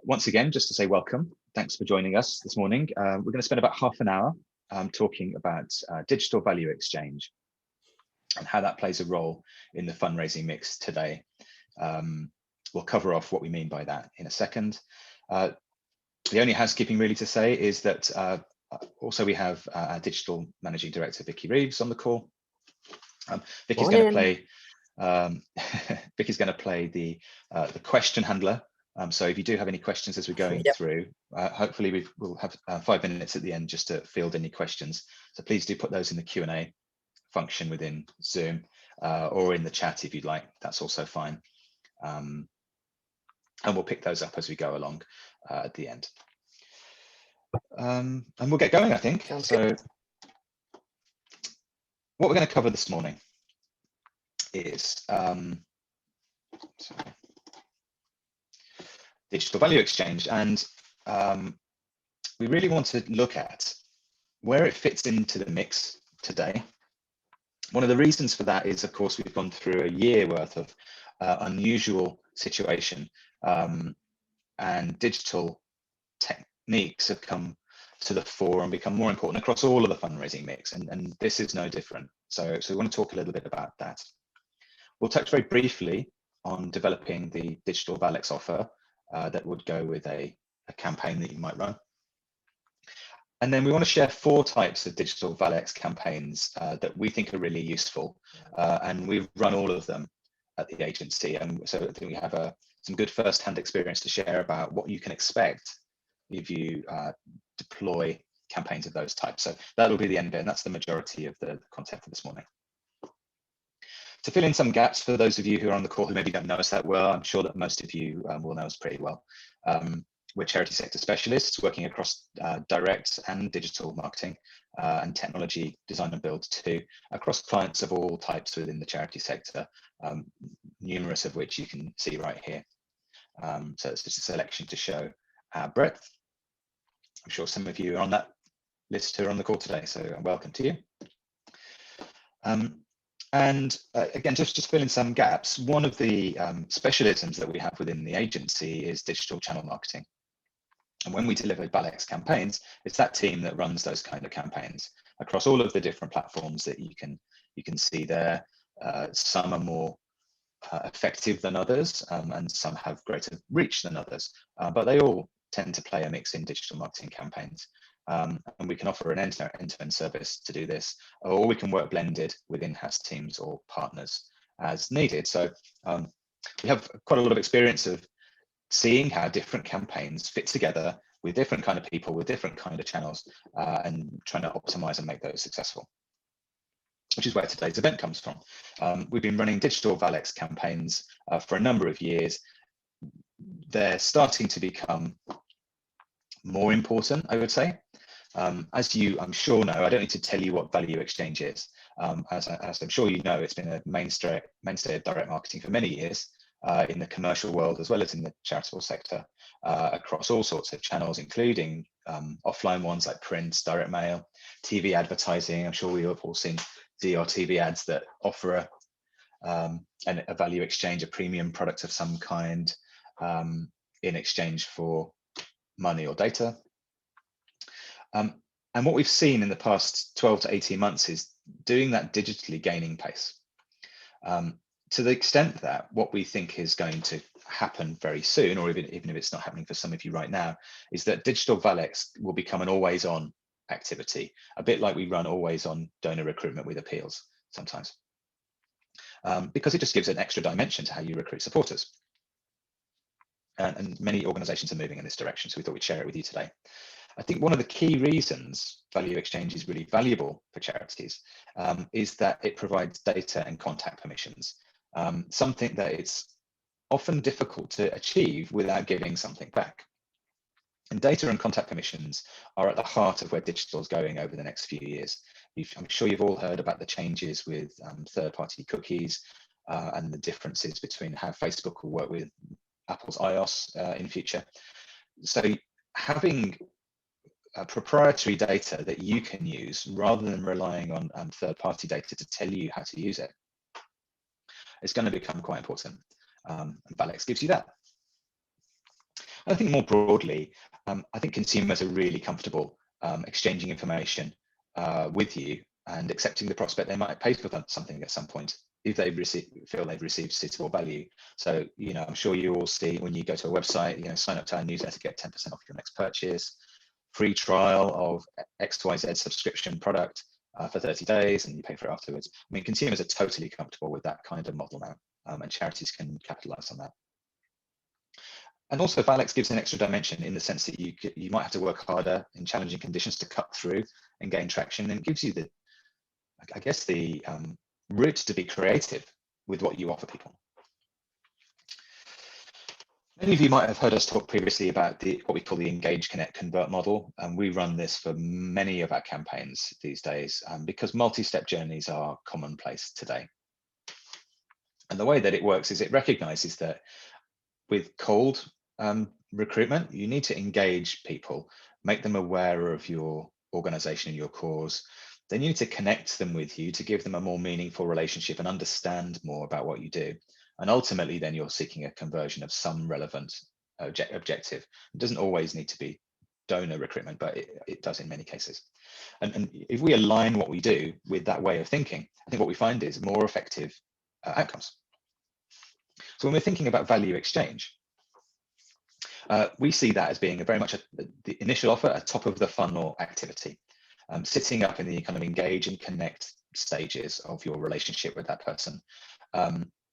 once again, just to say welcome. Thanks for joining us this morning. We're going to spend about half an hour talking about digital value exchange and how that plays a role in the fundraising mix today. We'll cover off what we mean by that in a second. The only housekeeping really to say is that also we have our digital managing director, Vicky Reeves, on the call. Vicky's going to play. Vicky's going to play the question handler. So if you do have any questions as we're going through, hopefully we'll have 5 minutes at the end just to field any questions. So please do put those in the Q&A function within Zoom or in the chat if you'd like. That's also fine. And we'll pick those up as we go along at the end. And we'll get going, I think. So what we're going to cover this morning is digital value exchange, and we really want to look at where it fits into the mix today. One of the reasons for that is, of course, we've gone through a year worth of unusual situation, and digital techniques have come to the fore and become more important across all of the fundraising mix, and this is no different. So we want to talk a little bit about that. We'll touch very briefly on developing the digital Valex offer that would go with a campaign that you might run. And then we want to share 4 types of digital Valex campaigns that we think are really useful. And we've run all of them at the agency. And so I think we have some good first-hand experience to share about what you can expect if you deploy campaigns of those types. So that'll be the end bit, and that's the majority of the content for this morning. To fill in some gaps for those of you who are on the call who maybe don't know us that well, I'm sure that most of you will know us pretty well. We're charity sector specialists working across direct and digital marketing and technology design and build too, across clients of all types within the charity sector, numerous of which you can see right here. So it's just a selection to show our breadth. I'm sure some of you are on that list who are on the call today, so welcome to you. And again, just to fill in some gaps, one of the specialisms that we have within the agency is digital channel marketing. And when we deliver Valex campaigns, it's that team that runs those kind of campaigns across all of the different platforms that you can see there. Some are more effective than others, and some have greater reach than others, but they all tend to play a mix in digital marketing campaigns. And we can offer an end-to-end service to do this, or we can work blended with in-house teams or partners as needed. So we have quite a lot of experience of seeing how different campaigns fit together with different kind of people, with different kind of channels, and trying to optimize and make those successful, which is where today's event comes from. We've been running digital Valex campaigns for a number of years. They're starting to become more important, I would say. As you, I'm sure, know, I don't need to tell you what value exchange is. As I'm sure you know, it's been a mainstay of direct marketing for many years in the commercial world as well as in the charitable sector, across all sorts of channels, including offline ones like print, direct mail, TV advertising. I'm sure we have all seen DRTV ads that offer a value exchange, a premium product of some kind in exchange for money or data. And what we've seen in the past 12 to 18 months is doing that digitally gaining pace. To the extent that what we think is going to happen very soon, or even if it's not happening for some of you right now, is that digital Valex will become an always-on activity, a bit like we run always-on donor recruitment with appeals sometimes, because it just gives an extra dimension to how you recruit supporters. And many organizations are moving in this direction, so we thought we'd share it with you today. I think one of the key reasons value exchange is really valuable for charities is that it provides data and contact permissions, something that it's often difficult to achieve without giving something back. And data and contact permissions are at the heart of where digital is going over the next few years. I'm sure you've all heard about the changes with third-party cookies and the differences between how Facebook will work with Apple's iOS in future. So having proprietary data that you can use rather than relying on third-party data to tell you how to use it is going to become quite important. And Valex gives you that. I think more broadly, I think consumers are really comfortable exchanging information with you and accepting the prospect they might pay for something at some point if they feel they've received suitable value. So, I'm sure you all see when you go to a website, sign up to our newsletter, get 10% off your next purchase, free trial of XYZ subscription product for 30 days, and you pay for it afterwards. I mean, consumers are totally comfortable with that kind of model now, and charities can capitalize on that. And also, Valex gives an extra dimension in the sense that you might have to work harder in challenging conditions to cut through and gain traction, and gives you the route to be creative with what you offer people. Many of you might have heard us talk previously about what we call the Engage, Connect, Convert model, and we run this for many of our campaigns these days because multi-step journeys are commonplace today. And the way that it works is it recognizes that with cold recruitment, you need to engage people, make them aware of your organization and your cause. Then you need to connect them with you to give them a more meaningful relationship and understand more about what you do. And ultimately, then you're seeking a conversion of some relevant objective. It doesn't always need to be donor recruitment, but it does in many cases. And if we align what we do with that way of thinking, I think what we find is more effective outcomes. So when we're thinking about value exchange, we see that as being very much the initial offer, a top of the funnel activity, sitting up in the kind of engage and connect stages of your relationship with that person,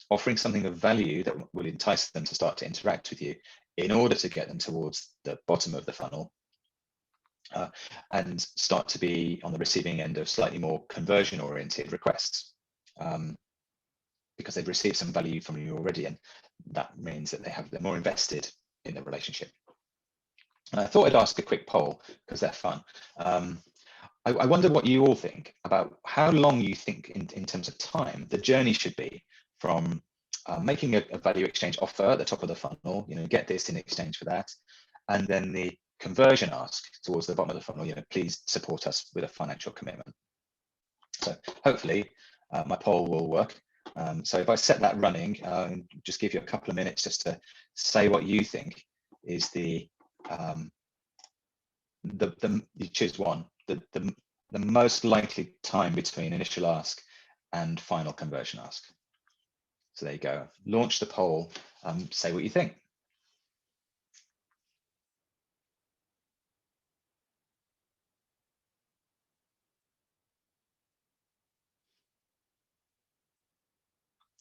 offering something of value that will entice them to start to interact with you in order to get them towards the bottom of the funnel and start to be on the receiving end of slightly more conversion oriented requests because they've received some value from you already, and that means that they're more invested in the relationship. And I thought I'd ask a quick poll because they're fun. I wonder what you all think about how long you think in terms of time the journey should be from making a value exchange offer at the top of the funnel, get this in exchange for that, and then the conversion ask towards the bottom of the funnel, please support us with a financial commitment. So hopefully my poll will work. So if I set that running, just give you a couple of minutes just to say what you think is you choose one, the most likely time between initial ask and final conversion ask. So there you go. Launch the poll. Say what you think.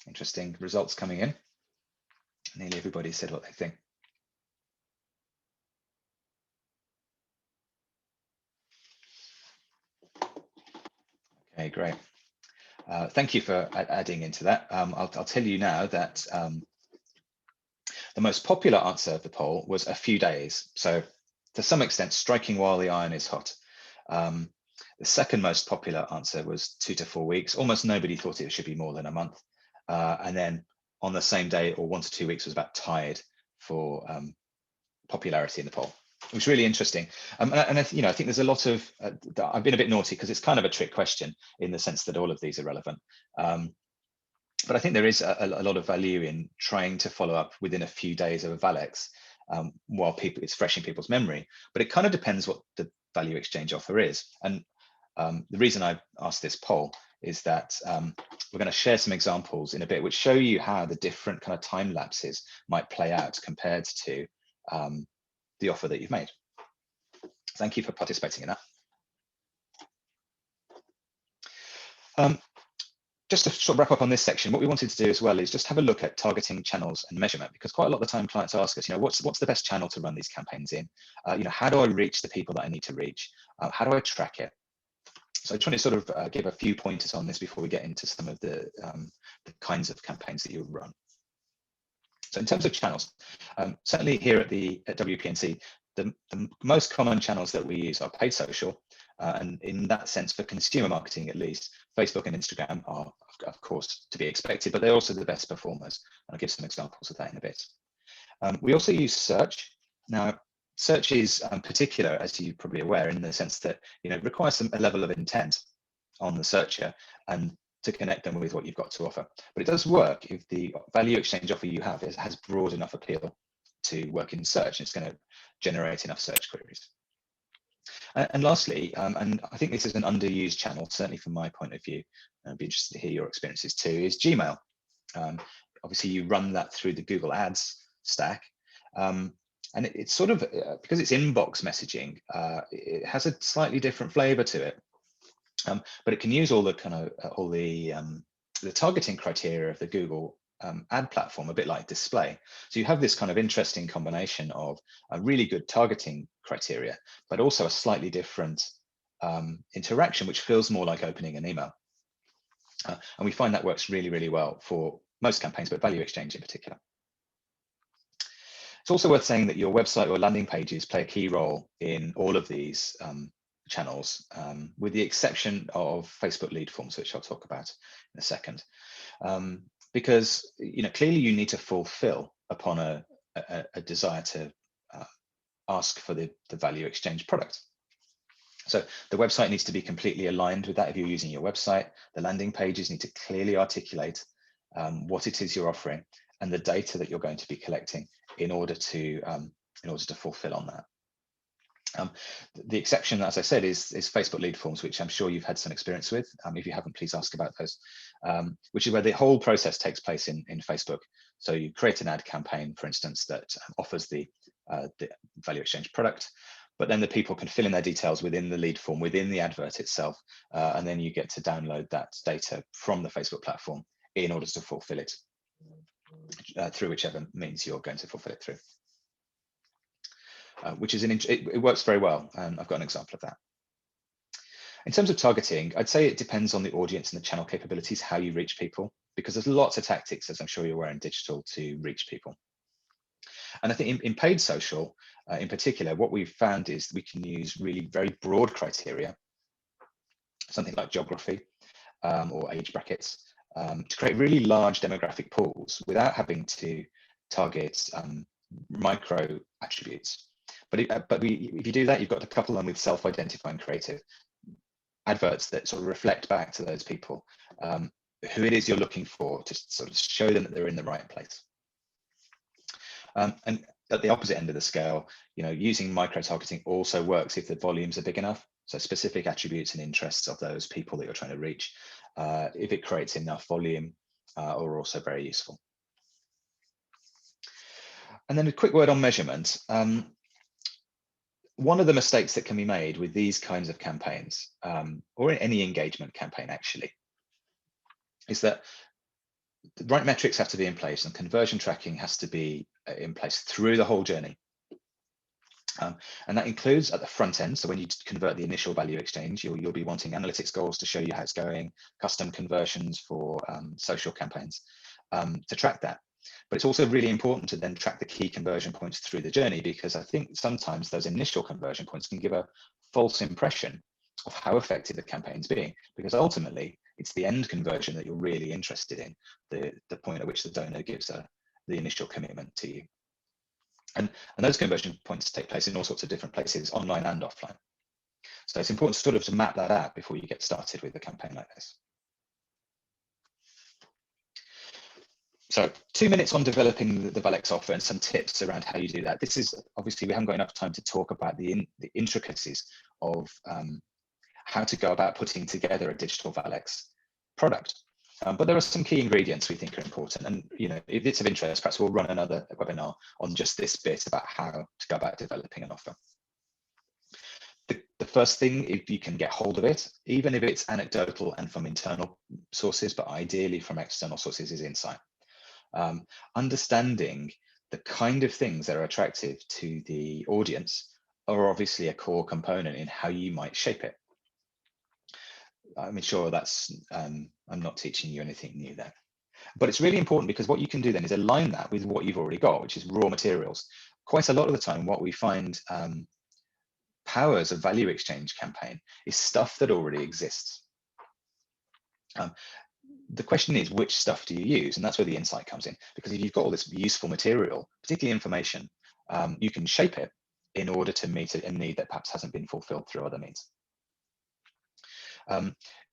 Interesting results coming in. Nearly everybody said what they think. Okay, great. Thank you for adding into that. I'll tell you now that the most popular answer of the poll was a few days. So to some extent, striking while the iron is hot. The second most popular answer was 2 to 4 weeks. Almost nobody thought it should be more than a month. And then on the same day or 1 to 2 weeks was about tied for popularity in the poll. It was really interesting. And I think there's a lot of, I've been a bit naughty because it's kind of a trick question in the sense that all of these are relevant. But I think there is a lot of value in trying to follow up within a few days of a Valex while it's fresh in people's memory. But it kind of depends what the value exchange offer is. And the reason I asked this poll is that we're going to share some examples in a bit which show you how the different kind of time lapses might play out compared to the offer that you've made. Thank you for participating in that. Just to sort of wrap up on this section, what we wanted to do as well is just have a look at targeting channels and measurement, because quite a lot of the time clients ask us, what's the best channel to run these campaigns in? How do I reach the people that I need to reach? How do I track it? So I just want to sort of give a few pointers on this before we get into some of the kinds of campaigns that you run. So in terms of channels, certainly here at WPNC, the most common channels that we use are paid social, and in that sense, for consumer marketing at least, Facebook and Instagram are, of course, to be expected, but they're also the best performers. I'll give some examples of that in a bit. We also use search. Now, search is particular, as you're probably aware, in the sense that it requires a level of intent on the searcher and to connect them with what you've got to offer. But it does work if the value exchange offer you have has broad enough appeal to work in search, and it's going to generate enough search queries. And lastly, and I think this is an underused channel, certainly from my point of view, I'd be interested to hear your experiences too, is Gmail. Obviously, you run that through the Google Ads stack. And it's sort of, because it's inbox messaging, it has a slightly different flavor to it. But it can use all the the targeting criteria of the Google ad platform, a bit like display. So you have this kind of interesting combination of a really good targeting criteria, but also a slightly different interaction, which feels more like opening an email. And we find that works really, really well for most campaigns, but Value Exchange in particular. It's also worth saying that your website or landing pages play a key role in all of these channels, with the exception of Facebook lead forms, which I'll talk about in a second. Because clearly you need to fulfill upon a desire to ask for the Value Exchange product. So the website needs to be completely aligned with that if you're using your website. The landing pages need to clearly articulate what it is you're offering and the data that you're going to be collecting in order to fulfill on that. The exception, as I said, is Facebook lead forms, which I'm sure you've had some experience with. If you haven't, please ask about those, which is where the whole process takes place in Facebook. So you create an ad campaign, for instance, that offers the Value Exchange product, but then the people can fill in their details within the lead form, within the advert itself, and then you get to download that data from the Facebook platform in order to fulfill it through whichever means you're going to fulfill it through. Which is it works very well, and I've got an example of that. In terms of targeting, I'd say it depends on the audience and the channel capabilities, how you reach people, because there's lots of tactics, as I'm sure you're aware, in digital to reach people. And I think in paid social, in particular, what we've found is we can use really very broad criteria, something like geography or age brackets, to create really large demographic pools without having to target micro attributes. But if you do that, you've got to couple them with self-identifying creative adverts that sort of reflect back to those people who it is you're looking for, to sort of show them that they're in the right place. And at the opposite end of the scale, using micro-targeting also works if the volumes are big enough. So specific attributes and interests of those people that you're trying to reach, if it creates enough volume, are also very useful. And then a quick word on measurement. One of the mistakes that can be made with these kinds of campaigns, or in any engagement campaign actually, is that the right metrics have to be in place and conversion tracking has to be in place through the whole journey. And that includes at the front end. So when you convert the initial Value Exchange, you'll be wanting analytics goals to show you how it's going, custom conversions for social campaigns to track that. But it's also really important to then track the key conversion points through the journey, because I think sometimes those initial conversion points can give a false impression of how effective the campaign's being, because ultimately it's the end conversion that you're really interested in, the point at which the donor gives the initial commitment to you. And those conversion points take place in all sorts of different places, online and offline. So it's important sort of to map that out before you get started with a campaign like this. So 2 minutes on developing the Valex offer and some tips around how you do that. This is obviously, we haven't got enough time to talk about the intricacies of how to go about putting together a digital Valex product. But there are some key ingredients we think are important. And if it's of interest, perhaps we'll run another webinar on just this bit about how to go about developing an offer. The first thing, if you can get hold of it, even if it's anecdotal and from internal sources, but ideally from external sources, is insight. Understanding the kind of things that are attractive to the audience are obviously a core component in how you might shape it. I'm sure that's, I'm not teaching you anything new there. But it's really important, because what you can do then is align that with what you've already got, which is raw materials. Quite a lot of the time, what we find powers a Value Exchange campaign is stuff that already exists. The question is, which stuff do you use? And that's where the insight comes in, because if you've got all this useful material, particularly information, you can shape it in order to meet a need that perhaps hasn't been fulfilled through other means.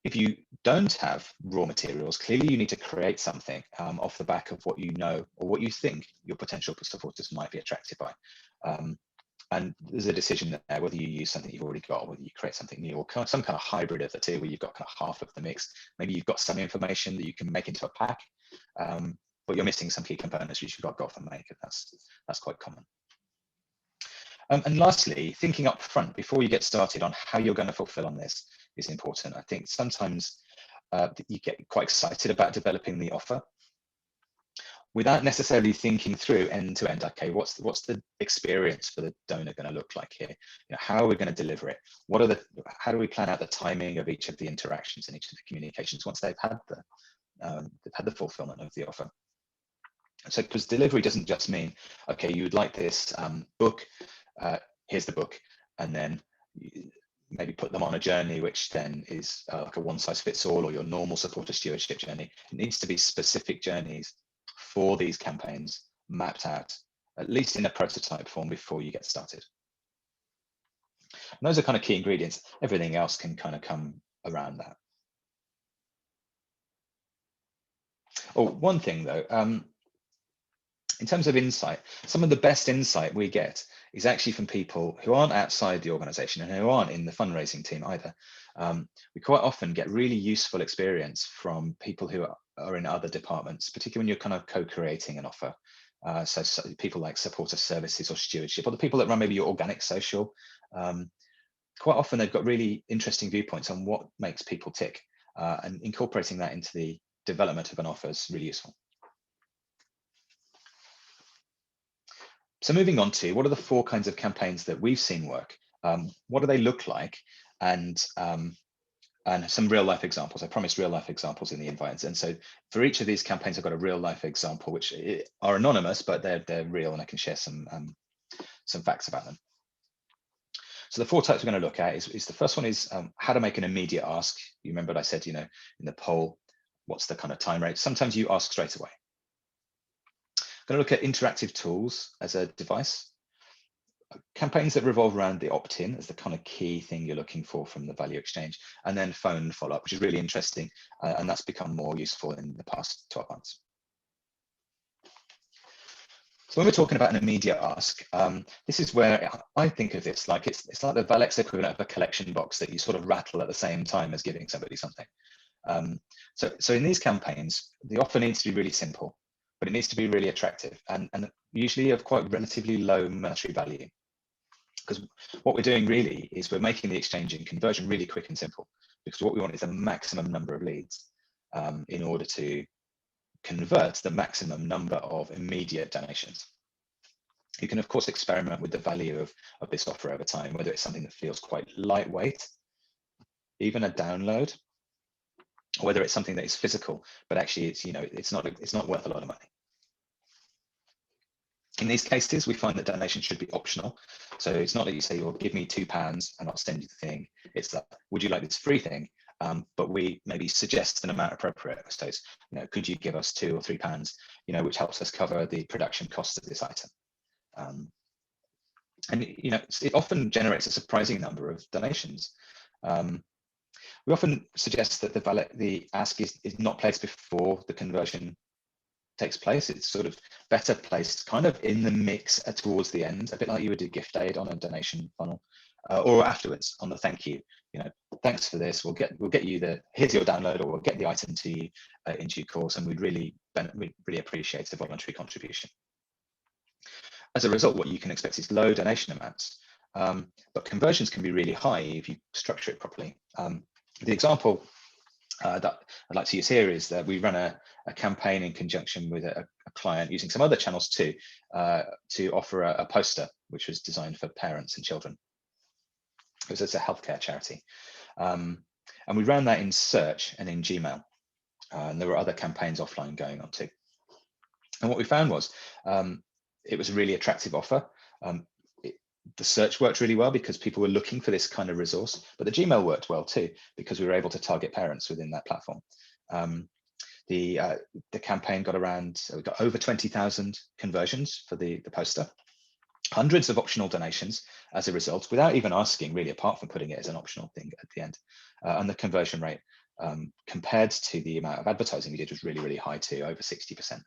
If you don't have raw materials, clearly you need to create something off the back of what you know or what you think your potential supporters might be attracted by. And there's a decision there whether you use something you've already got, or whether you create something new, or some kind of hybrid of the two, where you've got kind of half of the mix. Maybe you've got some information that you can make into a pack, but you're missing some key components which you've got to make, and that's quite common. And lastly, thinking up front before you get started on how you're going to fulfill on this is important. I think sometimes you get quite excited about developing the offer without necessarily thinking through end to end. Okay, what's the experience for the donor going to look like here? How are we going to deliver it? How do we plan out the timing of each of the interactions and each of the communications once they've had the fulfillment of the offer? So, because delivery doesn't just mean, okay, you would like this book, here's the book, and then maybe put them on a journey which then is like a one-size-fits-all, or your normal supporter stewardship journey. It needs to be specific journeys for these campaigns mapped out, at least in a prototype form, before you get started. And those are kind of key ingredients. Everything else can kind of come around that. Oh, one thing though, in terms of insight, some of the best insight we get is actually from people who aren't outside the organization and who aren't in the fundraising team either. We quite often get really useful experience from people who are in other departments, particularly when you're kind of co-creating an offer. So people like supporter services or stewardship, or the people that run maybe your organic social. Quite often they've got really interesting viewpoints on what makes people tick, and incorporating that into the development of an offer is really useful. So moving on to, what are the 4 kinds of campaigns that we've seen work? What do they look like? And some real life examples. I promised real life examples in the invite. And so for each of these campaigns, I've got a real life example, which are anonymous, but they're real, and I can share some facts about them. So the 4 types we're going to look at is the first one is how to make an immediate ask. You remember what I said, in the poll, what's the kind of time rate? Sometimes you ask straight away. Going to look at interactive tools as a device. Campaigns that revolve around the opt-in as the kind of key thing you're looking for from the value exchange, and then phone follow-up, which is really interesting, and that's become more useful in the past 12 months. So when we're talking about an immediate ask, this is where I think of this like it's like the Valex equivalent of a collection box that you sort of rattle at the same time as giving somebody something. So in these campaigns, the offer needs to be really simple, but it needs to be really attractive and usually of quite relatively low monetary value. Because what we're doing really is we're making the exchange and conversion really quick and simple, because what we want is a maximum number of leads in order to convert the maximum number of immediate donations. You can, of course, experiment with the value of this offer over time, whether it's something that feels quite lightweight, even a download, or whether it's something that is physical, but actually it's not worth a lot of money. In these cases, we find that donations should be optional. So it's not that you say, well, give me £2 and I'll send you the thing. It's that, would you like this free thing? But we maybe suggest an amount appropriate. So it's, could you give us £2 or £3, which helps us cover the production costs of this item. And it often generates a surprising number of donations. We often suggest that the ask is not placed before the conversion takes place. It's sort of better placed kind of in the mix towards the end, a bit like you would do gift aid on a donation funnel, or afterwards on the thank you. Thanks for this. We'll get you here's your download, or we'll get the item to you in due course, and we'd really appreciate the voluntary contribution. As a result, what you can expect is low donation amounts, but conversions can be really high if you structure it properly. The example that I'd like to use here is that we run a campaign in conjunction with a client using some other channels too, to offer a poster which was designed for parents and children. It was a healthcare charity. And we ran that in search and in Gmail. And there were other campaigns offline going on too. And what we found was it was a really attractive offer. The search worked really well because people were looking for this kind of resource, but the Gmail worked well too because we were able to target parents within that platform. The campaign got we got over 20,000 conversions for the poster, hundreds of optional donations as a result, without even asking really, apart from putting it as an optional thing at the end. And the conversion rate compared to the amount of advertising we did was really, really high too, over 60%.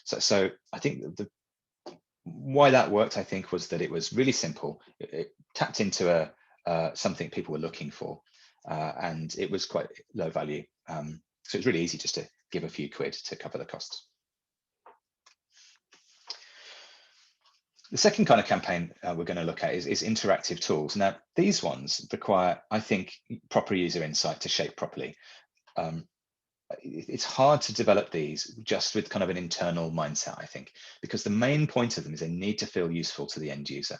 So I think why that worked, I think, was that it was really simple. It tapped into something people were looking for, and it was quite low value. So it's really easy just to give a few quid to cover the costs. The second kind of campaign we're going to look at is interactive tools. Now, these ones require, I think, proper user insight to shape properly. It's hard to develop these just with kind of an internal mindset, I think, because the main point of them is they need to feel useful to the end user.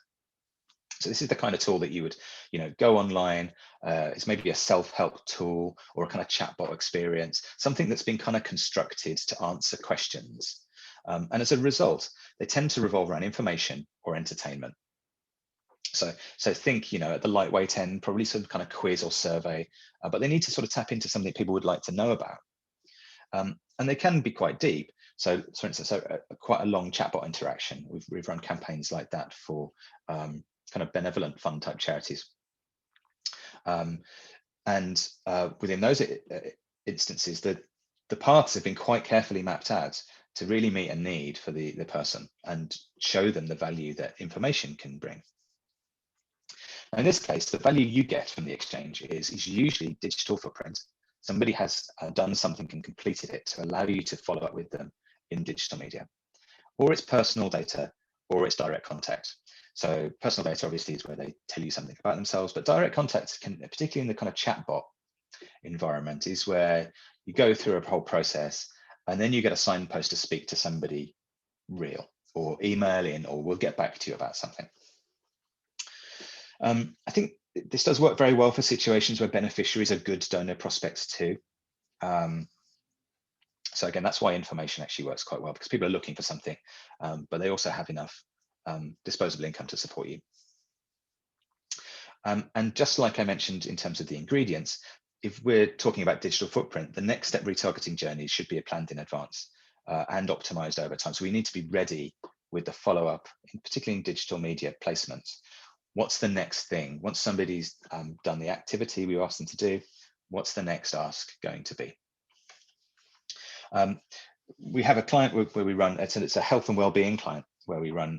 So this is the kind of tool that you would, go online. It's maybe a self-help tool or a kind of chatbot experience, something that's been kind of constructed to answer questions. And as a result, they tend to revolve around information or entertainment. So think, at the lightweight end, probably some kind of quiz or survey, but they need to sort of tap into something people would like to know about. And they can be quite deep. So for instance, quite a long chatbot interaction. We've run campaigns like that for kind of benevolent fund type charities. And within those instances, the paths have been quite carefully mapped out to really meet a need for the person and show them the value that information can bring. Now, in this case, the value you get from the exchange is usually digital footprint. Somebody has done something and completed it to allow you to follow up with them in digital media, or it's personal data, or it's direct contact. So personal data obviously is where they tell you something about themselves, but direct contact can, particularly in the kind of chatbot environment, is where you go through a whole process and then you get a signpost to speak to somebody real, or email in, or we'll get back to you about something. I think this does work very well for situations where beneficiaries are good donor prospects too. So again, that's why information actually works quite well, because people are looking for something, but they also have enough disposable income to support you. And just like I mentioned in terms of the ingredients, if we're talking about digital footprint, the next step retargeting journeys should be planned in advance and optimized over time. So we need to be ready with the follow-up, particularly in digital media placements. What's the next thing? Once somebody's done the activity we asked them to do, what's the next ask going to be? We have a client where we run, it's a health and well-being client where we run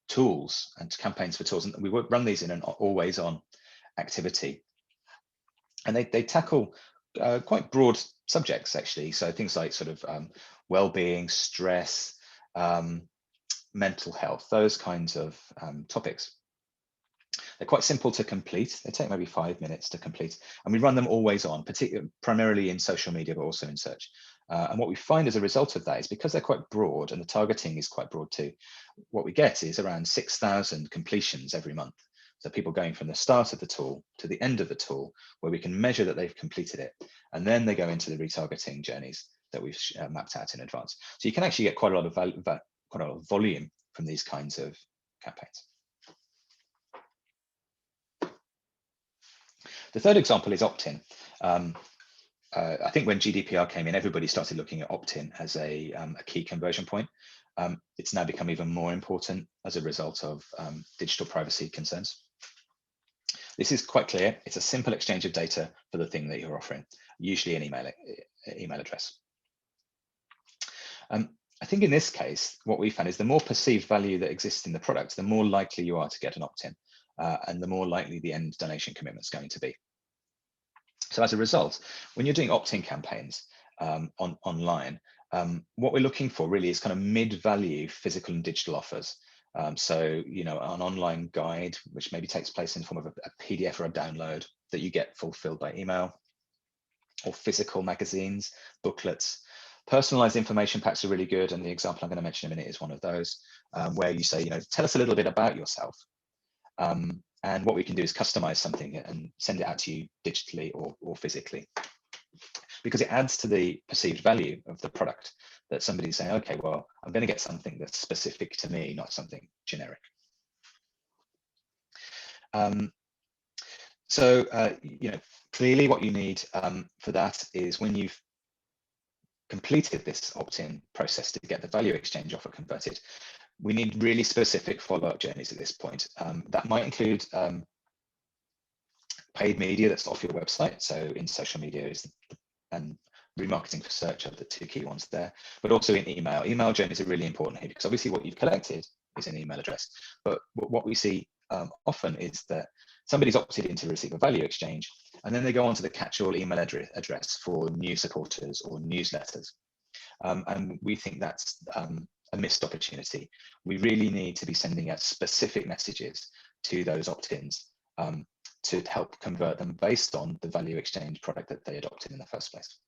tools and campaigns for tools, and we run these in an always-on activity. And they tackle quite broad subjects, actually. So things like sort of well-being, stress, mental health, those kinds of topics. They're quite simple to complete. They take maybe 5 minutes to complete. And we run them always on, primarily in social media, but also in search. And what we find as a result of that is because they're quite broad and the targeting is quite broad too, what we get is around 6,000 completions every month. So people going from the start of the tool to the end of the tool, where we can measure that they've completed it. And then they go into the retargeting journeys that we've mapped out in advance. So you can actually get quite a lot of volume from these kinds of campaigns. The third example is opt-in. I think when GDPR came in, everybody started looking at opt-in as a key conversion point. It's now become even more important as a result of digital privacy concerns. This is quite clear. It's a simple exchange of data for the thing that you're offering, usually an email address. I think in this case, what we found is the more perceived value that exists in the product, the more likely you are to get an opt-in, and the more likely the end donation commitment is going to be. So as a result, when you're doing opt-in campaigns online, what we're looking for really is kind of mid-value physical and digital offers. So, an online guide, which maybe takes place in the form of a PDF or a download that you get fulfilled by email, or physical magazines, booklets. Personalized information packs are really good. And the example I'm going to mention in a minute is one of those, where you say, tell us a little bit about yourself. And what we can do is customize something and send it out to you digitally or physically, because it adds to the perceived value of the product, that somebody's saying, okay, well, I'm going to get something that's specific to me, not something generic. Clearly what you need for that is, when you've completed this opt-in process to get the value exchange offer converted, we need really specific follow-up journeys at this point. That might include paid media that's off your website. So in social media is and remarketing for search are the two key ones there, but also in email. Email journeys are really important here because obviously what you've collected is an email address, but what we see often is that somebody's opted in to receive a value exchange, and then they go onto the catch-all email address for new supporters or newsletters. And we think that's a missed opportunity. We really need to be sending out specific messages to those opt-ins to help convert them based on the value exchange product that they adopted in the first place.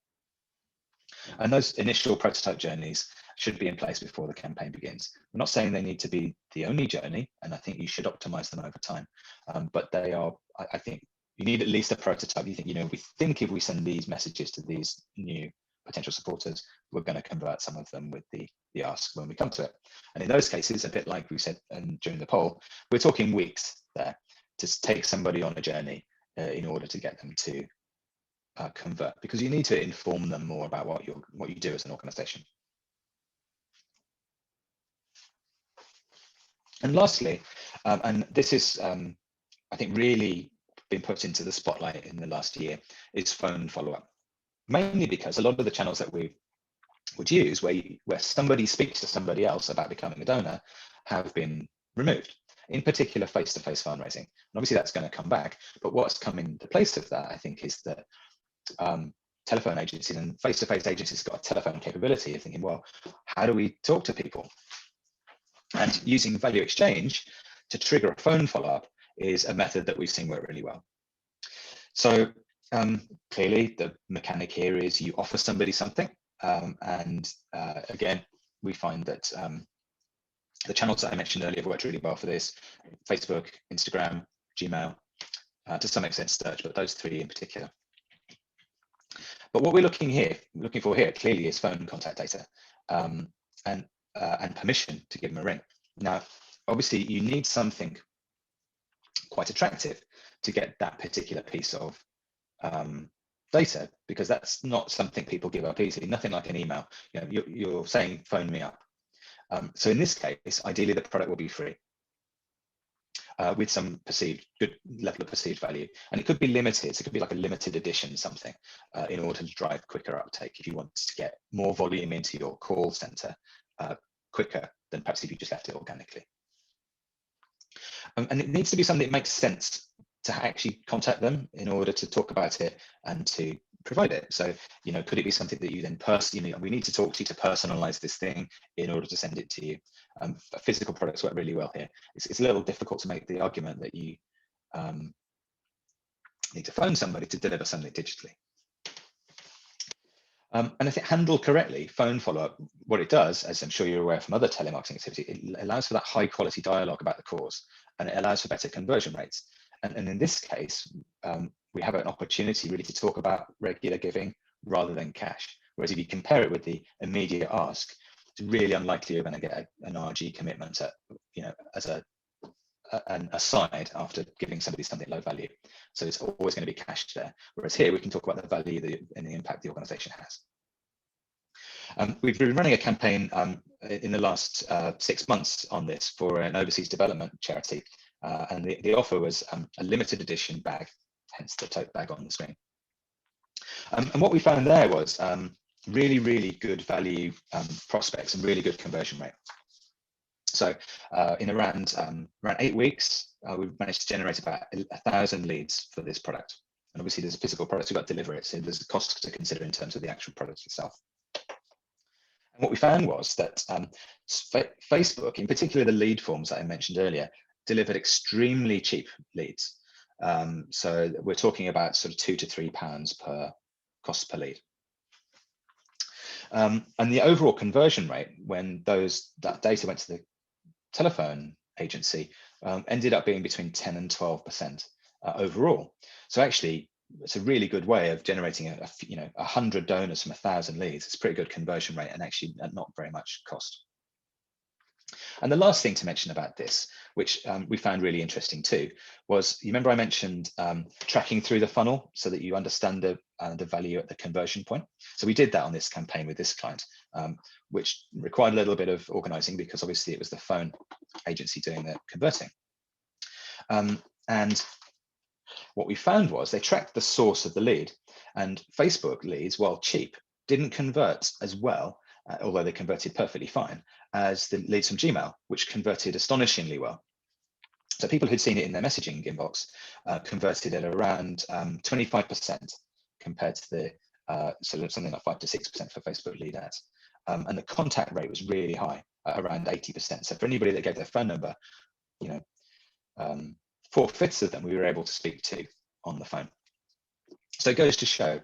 And those initial prototype journeys should be in place before the campaign begins. We're not saying they need to be the only journey, and I think you should optimize them over time. But they are, I think, you need at least a prototype. You think, we think if we send these messages to these new potential supporters, we're going to convert some of them with the ask when we come to it. And in those cases, a bit like we said during the poll, we're talking weeks there to take somebody on a journey in order to get them to convert, because you need to inform them more about what you do as an organization. And lastly, and this is, I think, really been put into the spotlight in the last year, is phone follow-up. Mainly because a lot of the channels that we would use where somebody speaks to somebody else about becoming a donor have been removed, in particular face-to-face fundraising. And obviously that's going to come back, but what's come in the place of that, I think, is that telephone agencies and face-to-face agencies got a telephone capability of thinking, well, how do we talk to people? And using value exchange to trigger a phone follow-up is a method that we've seen work really well. So clearly the mechanic here is you offer somebody something, and again, we find that the channels that I mentioned earlier have worked really well for this: Facebook, Instagram, Gmail, to some extent search, but those three in particular. But what we're looking for here clearly is phone contact data and permission to give them a ring. Now, obviously, you need something quite attractive to get that particular piece of data, because that's not something people give up easily. Nothing like an email. You're saying phone me up. So in this case, ideally the product will be free with some good level of perceived value, and it could be limited. So it could be like a limited edition something in order to drive quicker uptake if you want to get more volume into your call center quicker than perhaps if you just left it organically. And it needs to be something that makes sense to actually contact them in order to talk about it and to provide it. So, could it be something that you then personally, we need to talk to you to personalize this thing in order to send it to you. Physical products work really well here. It's a little difficult to make the argument that you need to phone somebody to deliver something digitally. And if it handled correctly, phone follow-up, what it does, as I'm sure you're aware from other telemarketing activity, it allows for that high quality dialogue about the cause, and it allows for better conversion rates. And in this case, we have an opportunity really to talk about regular giving rather than cash. Whereas if you compare it with the immediate ask, it's really unlikely you're going to get an RG commitment as an aside after giving somebody something low value. So it's always going to be cash there. Whereas here we can talk about the value and the impact the organization has. We've been running a campaign in the last 6 months on this for an overseas development charity. And the offer was a limited edition bag, hence the tote bag on the screen. And what we found there was really, really good value prospects and really good conversion rate. So in around 8 weeks, we've managed to generate about 1,000 leads for this product. And obviously there's a physical product, we've got to deliver it. So there's a cost to consider in terms of the actual product itself. And what we found was that Facebook, in particular the lead forms that I mentioned earlier, delivered extremely cheap leads. So we're talking about sort of £2 to £3 per cost per lead. And the overall conversion rate when that data went to the telephone agency ended up being between 10 and 12% overall. So actually, it's a really good way of generating 100 donors from 1,000 leads. It's a pretty good conversion rate and actually not very much cost. And the last thing to mention about this, which we found really interesting too, was, you remember I mentioned tracking through the funnel so that you understand the value at the conversion point. So we did that on this campaign with this client, which required a little bit of organizing because obviously it was the phone agency doing the converting. And what we found was they tracked the source of the lead. And Facebook leads, while cheap, didn't convert as well, although they converted perfectly fine, as the leads from Gmail, which converted astonishingly well. So people who'd seen it in their messaging inbox converted at around 25% compared to the sort of something like 5 to 6% for Facebook lead ads. And the contact rate was really high, around 80%. So for anybody that gave their phone number, 4/5 of them we were able to speak to on the phone. So it goes to show,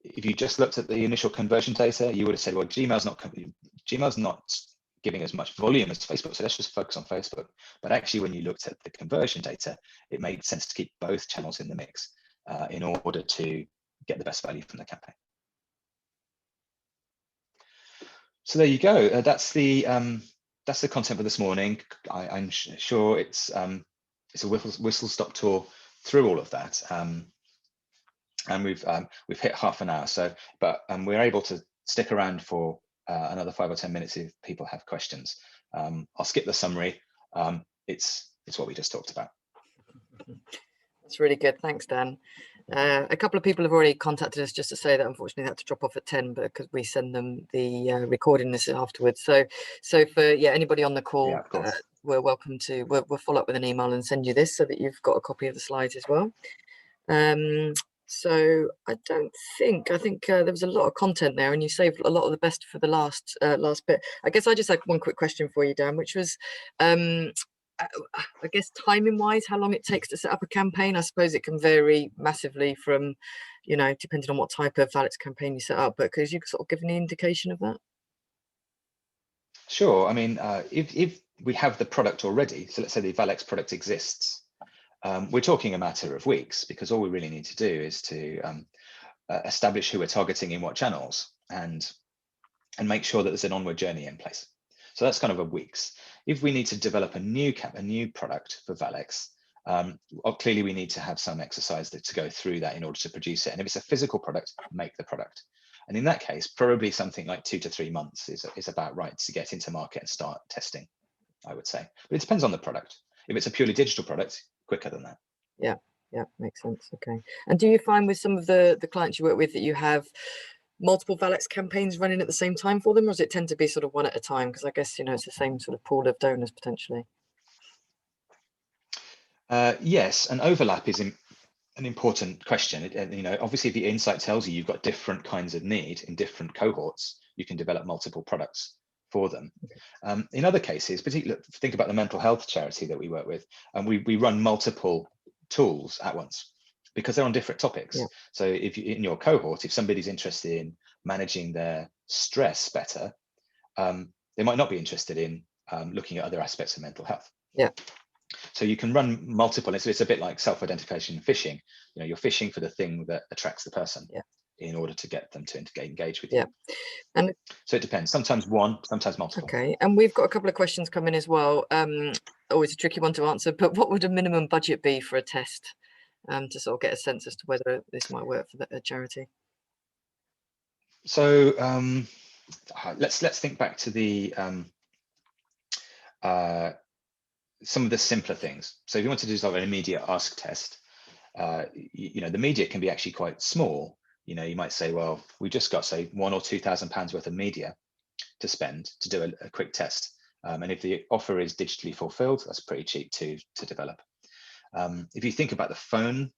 if you just looked at the initial conversion data, you would have said, well, Gmail's not giving as much volume as Facebook, so let's just focus on Facebook. But actually, when you looked at the conversion data, it made sense to keep both channels in the mix in order to get the best value from the campaign. So there you go. That's the content for this morning. I'm sure it's a whistle-stop tour through all of that. And we've hit half an hour. So, but we're able to stick around for another 5 or 10 minutes if people have questions. I'll skip the summary. It's what we just talked about. That's really good. Thanks, Dan. A couple of people have already contacted us just to say that unfortunately they had to drop off at 10, but because we send them the recording this afterwards. So for anybody on the call, we're welcome to we'll follow up with an email and send you this so that you've got a copy of the slides as well. So I think there was a lot of content there, and you saved a lot of the best for the last bit. I guess I just had one quick question for you, Dan, which was, I guess timing wise, how long it takes to set up a campaign. I suppose it can vary massively from, depending on what type of Valix campaign you set up, but could you sort of give any indication of that? Sure. I mean, if we have the product already, so let's say the Valix product exists, we're talking a matter of weeks, because all we really need to do is to establish who we're targeting in what channels and make sure that there's an onward journey in place. So that's kind of a weeks. If we need to develop a new product for Valix, clearly we need to have some exercise to go through that in order to produce it. And if it's a physical product, make the product. And in that case, probably something like 2 to 3 months is about right to get into market and start testing, I would say. But it depends on the product. If it's a purely digital product, quicker than that. Yeah, makes sense. Okay. And do you find with some of the clients you work with that you have multiple Valix campaigns running at the same time for them, or does it tend to be sort of one at a time? Because I guess, it's the same sort of pool of donors potentially. Yes, an overlap is an important question. Obviously, if the insight tells you you've got different kinds of need in different cohorts, you can develop multiple products for them. In other cases, particularly think about the mental health charity that we work with, and we run multiple tools at once because they're on different topics. Yeah. So if in your cohort, if somebody's interested in managing their stress better, they might not be interested in looking at other aspects of mental health. Yeah. So you can run multiple. It's a bit like self-identification fishing. You're fishing for the thing that attracts the person. Yeah. In order to get them to engage with you. Yeah. And so it depends. Sometimes one, sometimes multiple. Okay. And we've got a couple of questions coming as well. Always a tricky one to answer, but what would a minimum budget be for a test to sort of get a sense as to whether this might work for the charity? So let's think back to the some of the simpler things. So if you want to do like an immediate ask test, the media can be actually quite small. You might say, well, we just got, say, £1,000 or £2,000 worth of media to spend to do a quick test. And if the offer is digitally fulfilled, that's pretty cheap to develop. If you think about the phone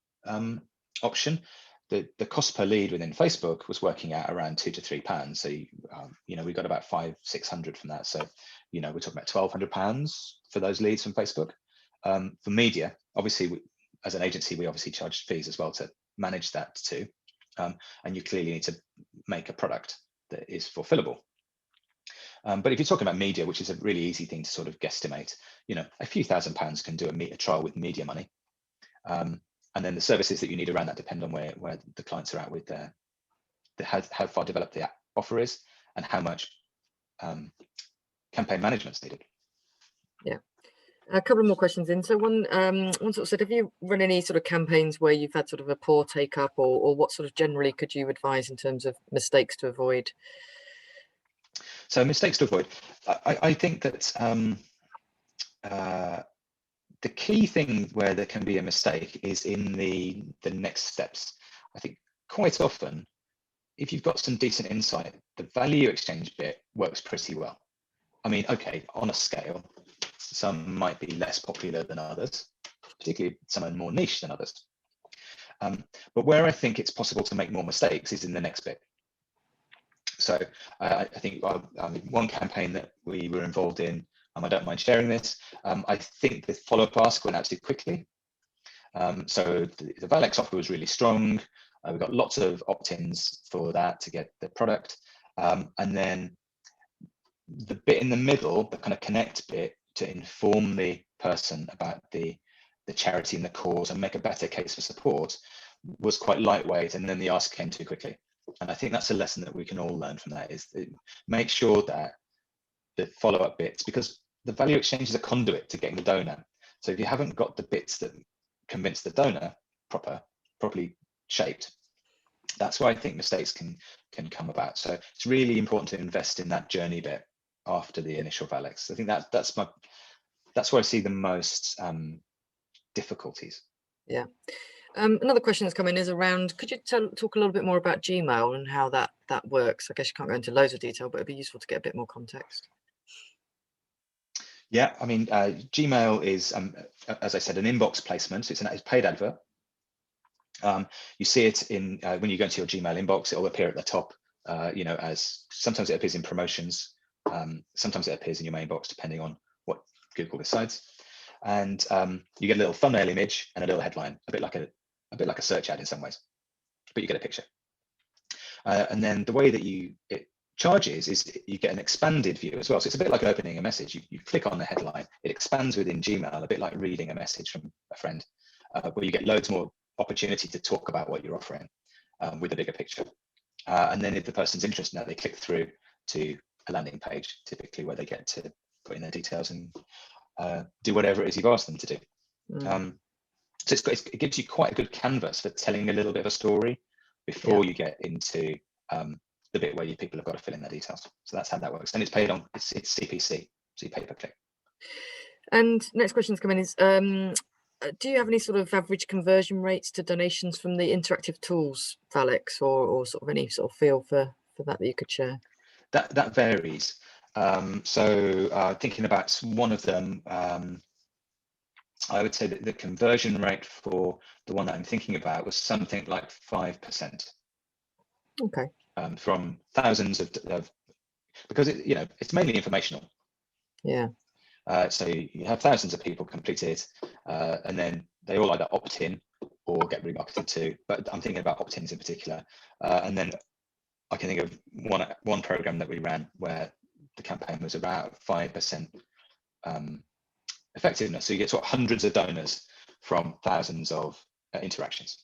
option, the cost per lead within Facebook was working out around £2 to £3. So, we got about 500-600 from that. So, we're talking about £1,200 for those leads from Facebook. For media, obviously, as an agency, we obviously charge fees as well to manage that too. And you clearly need to make a product that is fulfillable. But if you're talking about media, which is a really easy thing to sort of guesstimate, a few £1,000s can do a trial with media money. And then the services that you need around that depend on where the clients are at with how far developed the offer is and how much campaign management's needed. Yeah. A couple more questions in. So one sort of said, have you run any sort of campaigns where you've had sort of a poor take up, or what sort of generally could you advise in terms of mistakes to avoid? So mistakes to avoid. I think that the key thing where there can be a mistake is in the next steps. I think quite often, if you've got some decent insight, the value exchange bit works pretty well. I mean, okay, on a scale, some might be less popular than others, particularly some are more niche than others. But where I think it's possible to make more mistakes is in the next bit. So I think one campaign that we were involved in, I don't mind sharing this. I think the follow-up ask went out too quickly. So the Valex offer was really strong. We got lots of opt-ins for that to get the product. And then the bit in the middle, the kind of connect bit to inform the person about the charity and the cause and make a better case for support was quite lightweight. And then the ask came too quickly. And I think that's a lesson that we can all learn from that, is make sure that the follow-up bits, because the value exchange is a conduit to getting the donor. So if you haven't got the bits that convince the donor properly shaped, that's where I think mistakes can come about. So it's really important to invest in that journey bit after the initial Valex. I think that's where I see the most difficulties. Yeah. Another question that's come in is around, could you talk a little bit more about Gmail and how that works? I guess you can't go into loads of detail, but it'd be useful to get a bit more context. Yeah, I mean, Gmail is, as I said, an inbox placement. It's a paid advert. You see it in when you go into your Gmail inbox, it'll appear at the top. As sometimes it appears in promotions, sometimes it appears in your main box, depending on what Google decides. And you get a little thumbnail image and a little headline, a bit like a search ad in some ways, but you get a picture. And then the way that it charges is you get an expanded view as well. So it's a bit like opening a message. You click on the headline, it expands within Gmail, a bit like reading a message from a friend, where you get loads more opportunity to talk about what you're offering with a bigger picture. And then if the person's interested in that, they click through to a landing page, typically where they get to put in their details and do whatever it is you've asked them to do. So it gives you quite a good canvas for telling a little bit of a story before you get into the bit where people have got to fill in their details. So that's how that works. And it's paid on, it's CPC, so you pay per click. And next question that's come in is, do you have any sort of average conversion rates to donations from the interactive tools, Valex, or sort of any sort of feel for that you could share? That varies. So thinking about one of them, I would say that the conversion rate for the one that I'm thinking about was something like 5%. Okay. From thousands of because it's mainly informational. Yeah. So you have thousands of people complete it, and then they all either opt in or get remarketed to. But I'm thinking about opt-ins in particular. And then I can think of one program that we ran where the campaign was about 5% effectiveness. So you get sort of hundreds of donors from thousands of interactions,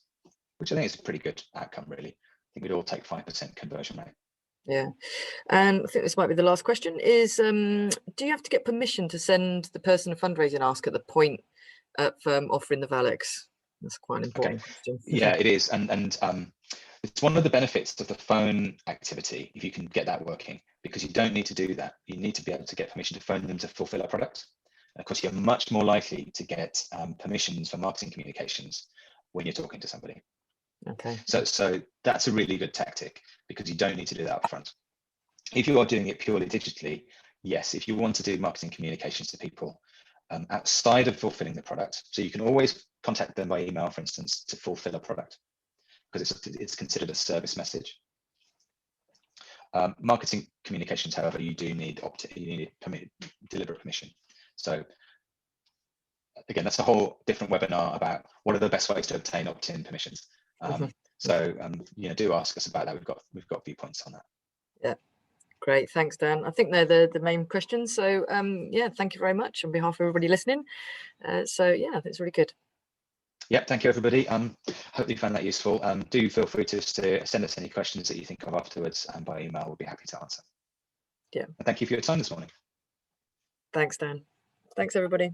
which I think is a pretty good outcome, really. I think we'd all take 5% conversion rate. Yeah. And I think this might be the last question is, do you have to get permission to send the person a fundraising ask at the point of offering the Valex? That's quite an important question. Yeah, it is. And it's one of the benefits of the phone activity, if you can get that working, because you don't need to do that. You need to be able to get permission to phone them to fulfill a product. And of course, you're much more likely to get permissions for marketing communications when you're talking to somebody. Okay. So that's a really good tactic, because you don't need to do that up front. If you are doing it purely digitally, yes, if you want to do marketing communications to people outside of fulfilling the product, so you can always contact them by email, for instance, to fulfill a product, because it's considered a service message. Marketing communications, however, you do need deliberate permission. So again, that's a whole different webinar about what are the best ways to obtain opt-in permissions. So do ask us about that. We've got viewpoints on that. Yeah, great. Thanks, Dan. I think they're the main questions. So yeah, thank you very much on behalf of everybody listening. So yeah, it's really good. Yep, thank you, everybody. Hope you found that useful. Do feel free to send us any questions that you think of afterwards, and by email, we'll be happy to answer. Yeah. And thank you for your time this morning. Thanks, Dan. Thanks, everybody.